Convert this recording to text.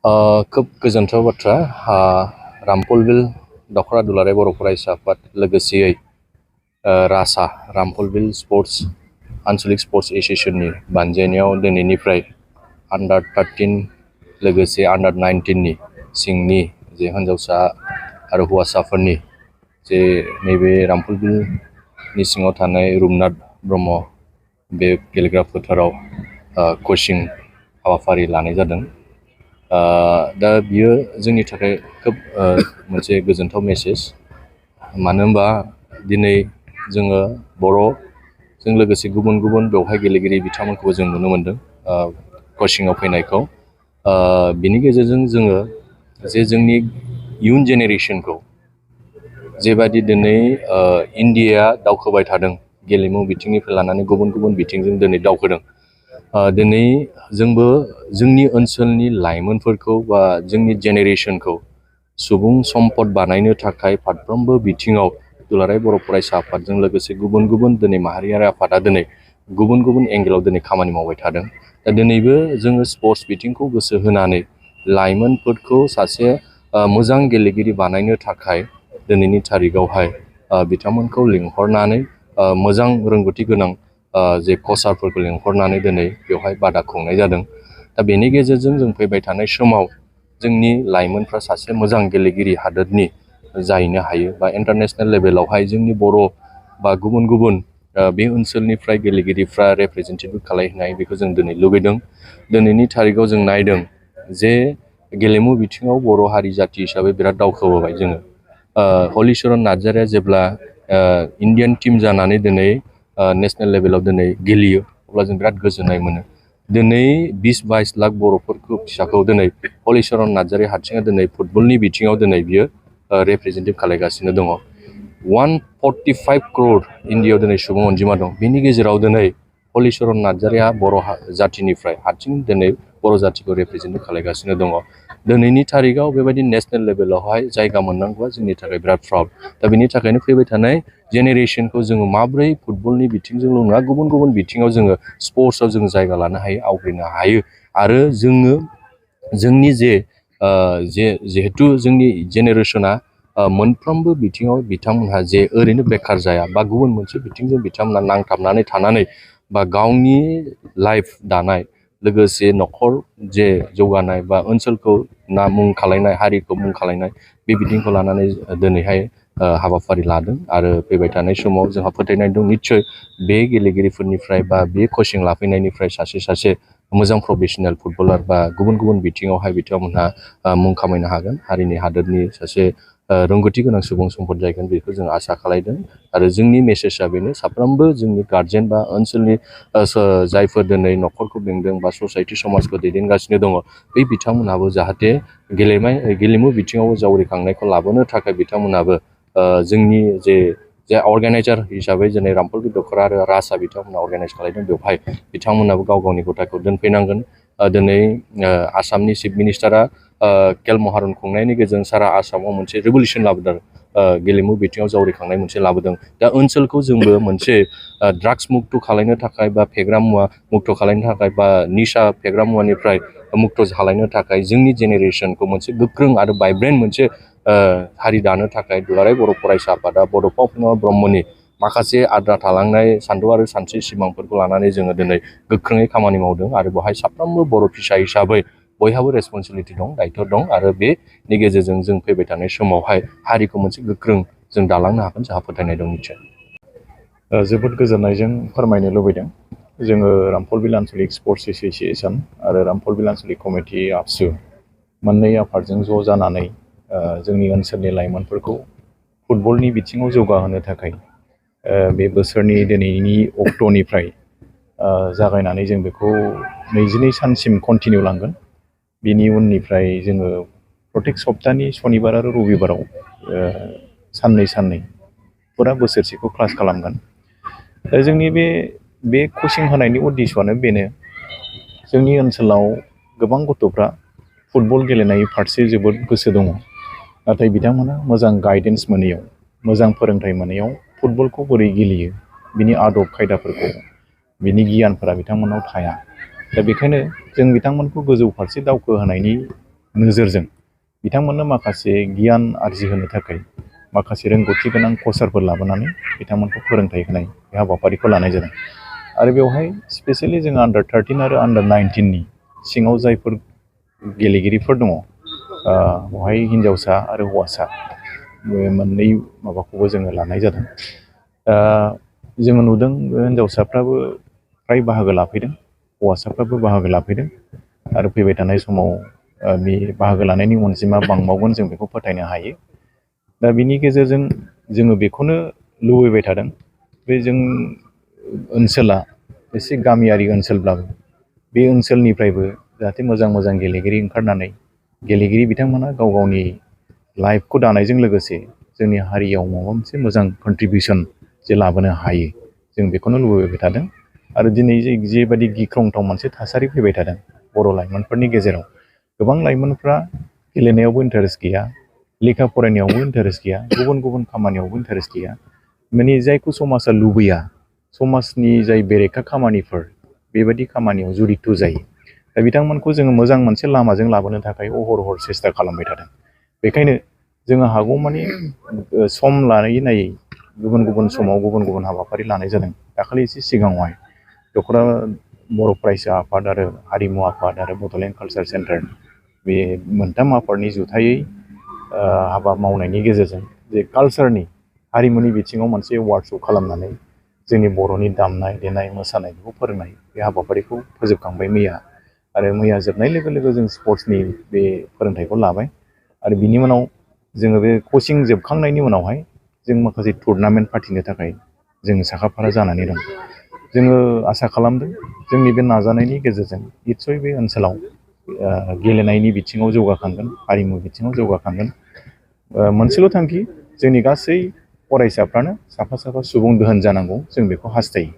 खोब गोजोनथाव बाथ्रा रामफलबिल दख'र दुलाराय बर' फरायसा आफाद लोगोसेयै रासा रामफलबिल स्पर्ट्स आनचलिक स्पर्ट्स एस'सिएशननि बानजायनायाव दिनैनिफ्राय आन्डार 13 लोगोसे आन्डार 19 नि सिंनि जे हिन्जावसा आरो हौवासाफोरनि जे नैबे रामफलबिलनि सिङाव थानाय रुपनाथ ब्रह्म बे गेलेग्रा फोथाराव कचिं हाबाफारि लानाय जादों। दा बियो जोंनि थाखाय खोब मोनसे गोजोनथाव मेसेज, मानो होनबा दिनै जोङो बर'जों लोगोसे गुबुन गुबुन बेवहाय गेलेगिरि बिथांमोनखौबो जों नुनो मोन्दों कचिंआव फैनायखौ। बिनि गेजेरजों जोङो जे जोंनि इयुन जेनेरेसनखौ जेबादि दिनै इन्डियाया दावखोबाय थादों गेलेमु बिथिंनिफ्राय लानानै गुबुन गुबुन बिथिंजों दिनै दावखोदों, दिनै जोंबो जोंनि ओनसोलनि लाइमोनफोरखौ बा जोंनि जेनेरेसनखौ सुबुं सम्पद बानायनो थाखाय फारफ्रोमबो बिथिङाव दुलाराय बर' फरायसा आफादजों लोगोसे गुबुन गुबुन दिनै माहारियारि आफादा दिनै गुबुन गुबुन एंगेलाव दिनै खामानि मावबाय थादों। दा दिनैबो जोङो स्पर्ट्स बिथिंखौ गोसो होनानै लाइमोनफोरखौ सासे मोजां गेलेगिरि बानायनो थाखाय दिनैनि थारिखआवहाय बिथांमोनखौ लिंहरनानै मोजां रोंगौथि गोनां जे कचारफोरखौ लिंहरनानै दिनै बेवहाय बादा खुंनाय जादों। दा बेनि गेजेरजों जों फैबाय थानाय समाव जोंनि लाइमोनफ्रा सासे मोजां गेलेगिरि हादोरनि जाहैनो हायो बा इन्टारनेसनेल लेभेलावहाय जोंनि बर' बा गुबुन गुबुन बे ओनसोलनिफ्राय गेलेगिरिफ्रा रिप्रेजेन्टेटिभ खालामहैनाय बेखौ जों दिनै लुबैदों। दिनैनि थारिखआव जों नायदों जे गेलेमु बिथिङाव बर' हारि जाथि हिसाबै बिराद दावखोबोबाय जोङो। हलिचरन नार्जारिया जेब्ला इण्डियान टिम जानानै दिनै नेसनेल लेभेलाव दिनै गेलेयो अब्ला जों बिराद गोजोननाय मोनो। दिनै 20-22 लाख बर'फोरखौ फिसाखौ दिनै हलिचरन नार्जारि हारसिङा दिनै फुटबलनि बिथिङाव दिनै बियो रिप्रेजेन्टेटिभ खालामगासिनो दङ। 145 crore इन्डियायाव दिनै सुबुं अनजिमा दं, बिनि गेजेराव दिनै हलिचरन नार्जारिया बर' जाथिनिफ्राय हारसिं दिनै बर' जाथिखौ रिप्रेजेन्टेटिभ खालामगासिनो दङ। दिनैनि थारिखआव बेबायदि नेसनेल लेभेलावहाय जायगा मोननांगौआ जोंनि थाखाय बिराद प्राउड। दा बेनि थाखायनो फैबाय थानाय जेनेरेसनखौ जोङो माब्रै फुटबलनि बिथिंजोंल' नङा गुबुन गुबुन बिथिङाव जोङो स्पर्ट्सआव जों जायगा लानो हायो, आवग्रिनो हायो। आरो जोङो जोंनि जिहेथु जोंनि जेनेरेसना मोनफ्रोमबो बिथिङाव बिथांमोनहा जे ओरैनो बेखार जाया बा गुबुन मोनसे बिथिंजों बिथांमोनहा नांथाबनानै थानानै बा गावनि लाइफ दानाय लोगोसे न'खर जे जौगानाय बा ओनसोलखौ मुं खालामनाय, हारिखौ मुं खालामनाय बे बिथिंखौ लानानै दिनैहाय हाबाफारि लादों। आरो फैबाय थानाय समाव जोंहा फोथायनाय दं निस्सय बे गेलेगिरिफोरनिफ्राय बा बे कचिं लाफैनायनिफ्राय सासे मोजां प्रफेसनेल फुटबलार बा गुबुन गुबुन बिथिङावहाय बिथांमोनहा मुं खामायनो हागोन, हारिनि हादोरनि सासे रोंगौथि गोनां सुबुं सम्पद जागोन बेखौ जों आसा खालामदों। आरो जोंनि मेसेजआ बेनो, साफ्रोमबो जोंनि गार्जेन बा ओनसोलनि जायफोर दिनै न'खरखौ बेंदों बा ससाइटि समाजखौ दैदेनगासिनो दङ, बै बिथांमोनहाबो जाहाथे गेलेमु बिथिङाव जावरिखांनायखौ लाबोनो थाखाय बिथांमोनहाबो जोंनि जे अर्गानाइजार हिसाबै जेरै रामफलबिल दख'र आरो रासा बिथांमोना अर्गानाइज खालामदों, बेवहाय बिथांमोनाबो गाव गावनि गथायखौ दोनफैनांगोन। दिनै आसामनि चिफ मिनिस्टारा खेल महारन खुंनायनि गेजेरजों सारा आसामाव मोनसे रिभलिउसन लाबोदों, गेलेमु बिथिङाव जावरिखांनाय मोनसे लाबोदों। दा ओनसोलखौ जोंबो मोनसे ड्राग्स मुक्त खालामनो थाखाय बा फेग्रा मुवा मुक्त खालामनो थाखाय बा निसा फेग्रा मुवानिफ्राय मुक्त खालामनो थाखाय जोंनि जेनेरेसनखौ मोनसे गोख्रों आरो भाइब्रेन्ट मोनसे हारि दानो थाखाय दुलाराय बर' फरायसा आफादा बड'फ ब्रह्मनि माखासे आद्रा थालांनाय सानदौ आरो सानस्रि सिमांफोरखौ लानानै जोङो दिनै गोख्रोङै खामानि मावदों। आरो बेवहाय साफ्रोमबो बर' फिसा हिसाबै बयहाबो रेसपन्सिबिलिटि दं, दायथ' दं। आरो बेनि गेजेरजों जों फैबाय थानाय समावहाय हारिखौ मोनसे गोख्रों जों दालांनो हागोन जोंहा फोथायनाय दं निस्सय। जोबोद गोजोननायजों फोरमायनो लुबैदों, जोङो रामफलबिल आनचलिक स्पर्ट्स एस'सिएशन आरो रामफलबिल आनचलिक कमिटि आबसु मोननै आफादजों ज' जानानै जोंनि ओनसोलनि लाइमोनफोरखौ फुटबलनि बिथिङाव जौगाहोनो थाखाय बे बोसोरनि दिनैनि अक्ट'निफ्राय जागायनानै जों बेखौ 22 सानसिम कन्टिनिउ लांगोन। बिनि उननिफ्राय जोङो प्रत्येक सप्तानि सनिबार आरो रबिबाराव साननै फुरा बोसोरसेखौ क्लास खालामगोन। दा जोंनि बे कचिं होनायनि उद्देশ্যआनो बेनो, जोंनि ओनसोलाव गोबां गथ'फ्रा फुटबल गेलेनाय फारसे जोबोद गोसो दङ, नाथाय बिथांमोना मोजां गाइडेन्स मोनैयाव, मोजां फोरोंथाइ मोनैयाव फुटबलखौ बोरै गेलेयो बिनि आदब खायदाफोरखौ, बिनि गियानफोरा बिथांमोननाव थाया। दा बेखायनो जों बिथांमोनखौ गोजौ फारसे दावखोहोनायनि नोजोरजों बिथांमोननो माखासे गियान आरजिहोनो थाखाय माखासे रोंगौथि गोनां कचारफोर लाबोनानै बिथांमोनखौ फोरोंथाइ होनाय बे हाबाफारिखौ लानाय जादों। आरो बेवहाय स्पेसियेलि जों आन्डार 13 आरो आन्डार 19नि सिङाव जायफोर गेलेगिरिफोर दङ बेवहाय हिन्जावसा आरो हौवासा बे मोननै माबाखौबो जोङो लानाय जादों। जोङो नुदों हिन्जावसाफ्राबो फ्राय बाहागो लाफैदों, हौवासाफ्राबो बाहागो लाफैदों आरो फैबाय थानाय समाव बे बाहागो लानायनि अनजिमा बांबावगोन जों बेखौ फोथायनो हायो। दा बिनि गेजेरजों जोङो बेखौनो लुबैबाय थादों बे जों ओनसोला एसे गामियारि ओनसोलब्लाबो बे ओनसोलनिफ्रायबो जाहाथे मोजां मोजां गेलेगिरि ओंखारनानै गेलेगिरि बिथांमोना गाव गावनि लाइफखौ दानायजों लोगोसे जोंनि हारियाव माबा मोनसे मोजां कन्ट्रिबिउसन जे लाबोनो हायो जों बेखौनो लुबैबाय थादों। आरो दिनै जेबायदि गिख्रंथाव मोनसे थासारि फैबाय थादों बर' लाइमोनफोरनि गेजेराव, गोबां लाइमोनफ्रा गेलेनायावबो इन्टारेस्ट गैया, लेखा फरायनायावबो इन्टारेस्ट गैया, गुबुन गुबुन खामानियावबो इन्टारेस्ट गैया, माने जायखौ समाजा लुबैया, समाजनि जाय बेरेखा खामानिफोर बेबायदि खामानियाव जुरित' जायो। दा बिथांमोनखौ जोङो मोजां मोनसे लामाजों लाबोनो थाखाय अहर सेस्था खालामबाय थादों। बेखायनो जोङो हागौमानि सम लायै नायै गुबुन गुबुन समाव गुबुन गुबुन हाबाफारि लानाय जादों। दाखालि एसे सिगाङावहाय दख'र बर' फरायसा आफाद आरो हारिमु आफाद आरो बड'लेण्ड कालचार सेन्टार बे मोनथाम आफादनि जुथायै हाबा मावनायनि गेजेरजों जे कालचारनि हारिमुनि बिथिङाव मोनसे वार्कशप खालामनानै जोंनि बर'नि दामनाय देनाय मोसानाय बेखौ फोरोंनाय बे हाबाफारिखौ फोजोबखांबाय मैया। आरो मैया जोबनाय लोगो लोगो जों स्पर्ट्सनि बे फोरोंथाइखौ लाबाय। आरो बिनि उनाव जोङो बे कचिं जोबखांनायनि उनावहाय जों माखासे टुर्नामेन्ट फाथिनो थाखाय जों साखाफारा जानानै दं। जोङो आसा खालामदों जोंनि बे नाजानायनि गेजेरजों निस्सय बे ओनसोलाव गेलेनायनि बिथिङाव जौगाखांगोन, हारिमु बिथिङाव जौगाखांगोन। मोनसेल' थांखि, जोंनि गासै फरायसाफ्रानो साफा साफा सुबुं दोहोन जानांगौ, जों बेखौ हास्थायो।